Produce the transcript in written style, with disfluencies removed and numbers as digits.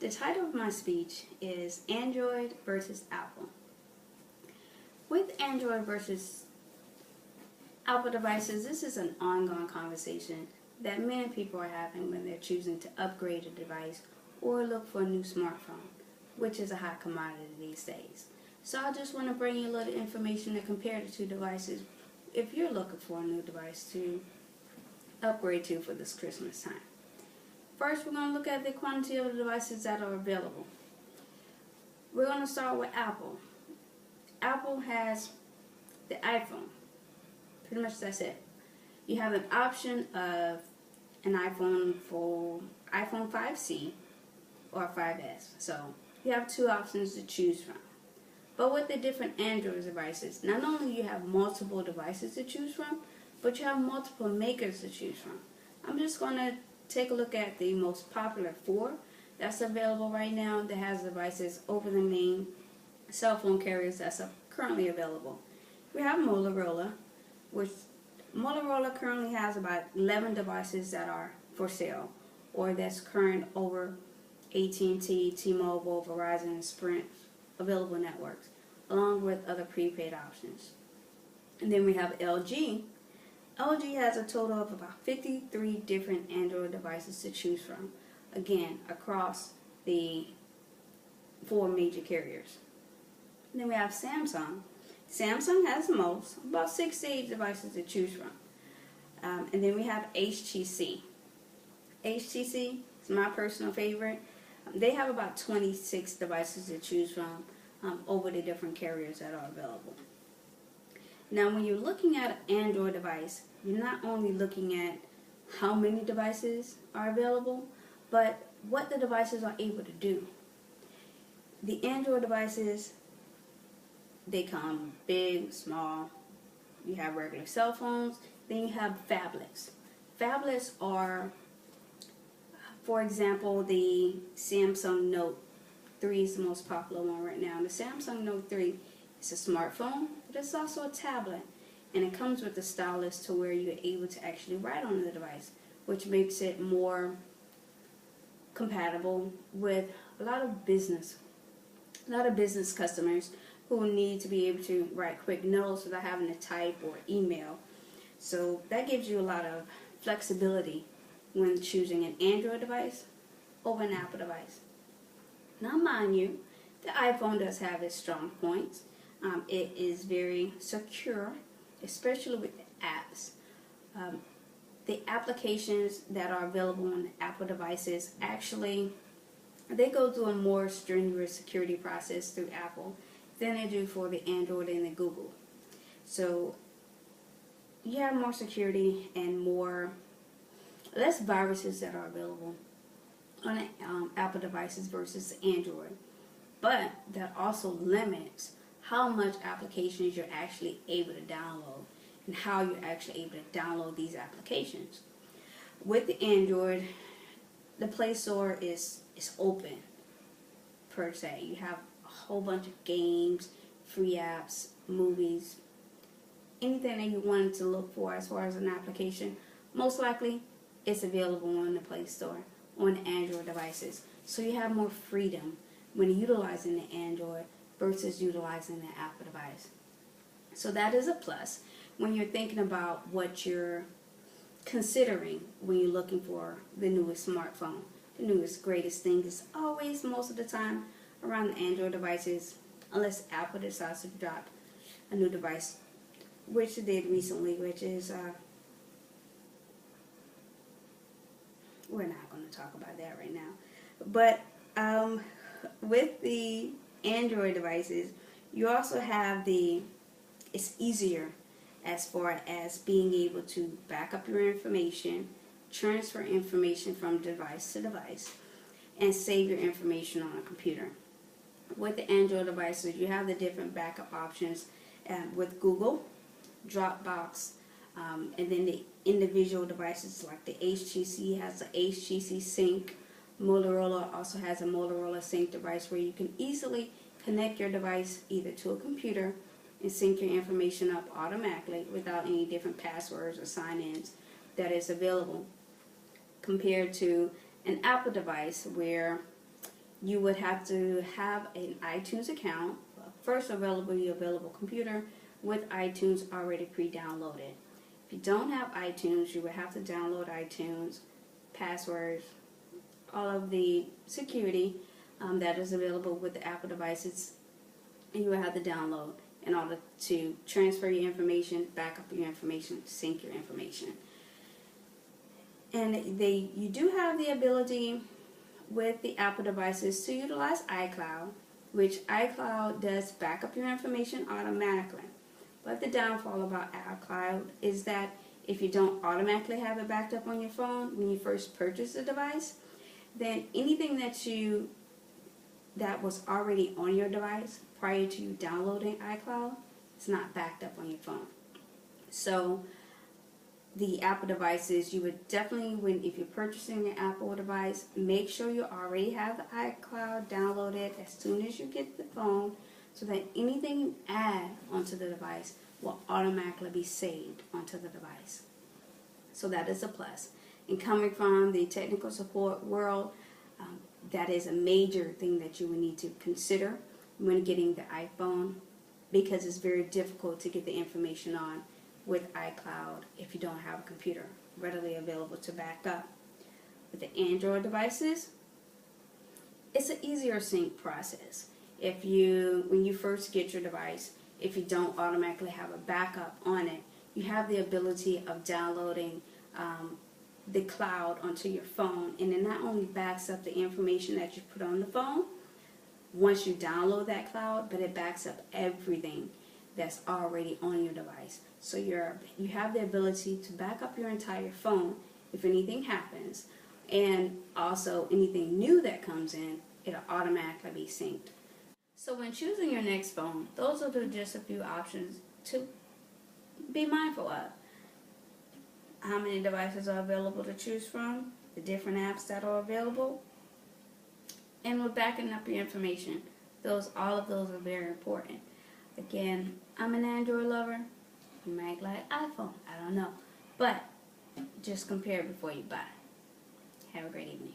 The title of my speech is Android versus Apple. With Android versus Apple devices, this is an ongoing conversation that many people are having when they're choosing to upgrade a device or look for a new smartphone, which is a hot commodity these days. So I just want to bring you a little information to compare the two devices if you're looking for a new device to upgrade to for this Christmas time. First, we're going to look at the quantity of the devices that are available. We're going to start with Apple. Apple has the iPhone. Pretty much that's it. You have an option of an iPhone for iPhone 5C or 5S. So you have two options to choose from. But with the different Android devices, not only you have multiple devices to choose from, but you have multiple makers to choose from. I'm just going to take a look at the most popular four that's available right now that has devices over the main cell phone carriers that's currently available. We have Motorola, which Motorola currently has about 11 devices that are for sale or that's current over AT&T, T-Mobile, Verizon, and Sprint available networks, along with other prepaid options. And then we have LG. LG has a total of about 53 different Android devices to choose from, again, across the four major carriers. And then we have Samsung. Samsung has the most, about 6 to 8 devices to choose from. And then we have HTC. HTC is my personal favorite. They have about 26 devices to choose from over the different carriers that are available. Now, when you're looking at an Android device, you're not only looking at how many devices are available, but what the devices are able to do. The Android devices, they come big, small. You have regular cell phones. Then you have phablets. Phablets are, for example, the Samsung Note 3 is the most popular one right now. The Samsung Note 3 is a smartphone, but it's also a tablet. And it comes with a stylus to where you're able to actually write on the device, which makes it more compatible with a lot of business customers who need to be able to write quick notes without having to type or email. So that gives you a lot of flexibility when choosing an Android device over an Apple device. Now, mind you, the iPhone does have its strong points. It is very secure, especially with the apps. The applications that are available on the Apple devices, actually, they go through a more strenuous security process through Apple than they do for the Android and the Google. So you have more security and less viruses that are available on Apple devices versus Android. But that also limits how much applications you're actually able to download and how you're actually able to download these applications. With the Android, the Play Store is open per se. You have a whole bunch of games, free apps, movies, anything that you wanted to look for as far as an application. Most likely it's available on the Play Store on the Android devices. So you have more freedom when utilizing the Android versus utilizing the Apple device. So that is a plus when you're thinking about what you're considering when you're looking for the newest smartphone. The newest, greatest thing is always, most of the time, around the Android devices, unless Apple decides to drop a new device, which it did recently, which is, we're not going to talk about that right now. But with the Android devices, you also have it's easier as far as being able to back up your information, transfer information from device to device, and save your information on a computer. With the Android devices, you have the different backup options with Google, Dropbox, and then the individual devices like the HTC has the HTC Sync. Motorola also has a Motorola Sync device where you can easily connect your device either to a computer and sync your information up automatically without any different passwords or sign-ins that is available, compared to an Apple device where you would have to have an iTunes account, first available computer with iTunes already pre-downloaded. If you don't have iTunes, you would have to download iTunes, passwords, all of the security that is available with the Apple devices, and you will have to download in order to transfer your information, back up your information, sync your information. And you do have the ability with the Apple devices to utilize iCloud, which iCloud does back up your information automatically. But the downfall about iCloud is that if you don't automatically have it backed up on your phone when you first purchase the device, then anything that was already on your device prior to you downloading iCloud is not backed up on your phone. So the Apple devices, you would definitely, if you're purchasing an Apple device, make sure you already have the iCloud downloaded as soon as you get the phone, so that anything you add onto the device will automatically be saved onto the device. So that is a plus. And coming from the technical support world, that is a major thing that you would need to consider when getting the iPhone, because it's very difficult to get the information on with iCloud if you don't have a computer readily available to back up. With the Android devices, it's an easier sync process. When you first get your device, if you don't automatically have a backup on it, you have the ability of downloading the cloud onto your phone, and it not only backs up the information that you put on the phone once you download that cloud, but it backs up everything that's already on your device. So you have the ability to back up your entire phone if anything happens, and also anything new that comes in, it'll automatically be synced. So when choosing your next phone, those are just a few options to be mindful of. How many devices are available to choose from, the different apps that are available, and with backing up your information. All of those are very important. Again, I'm an Android lover. You might like iPhone, I don't know. But just compare before you buy. Have a great evening.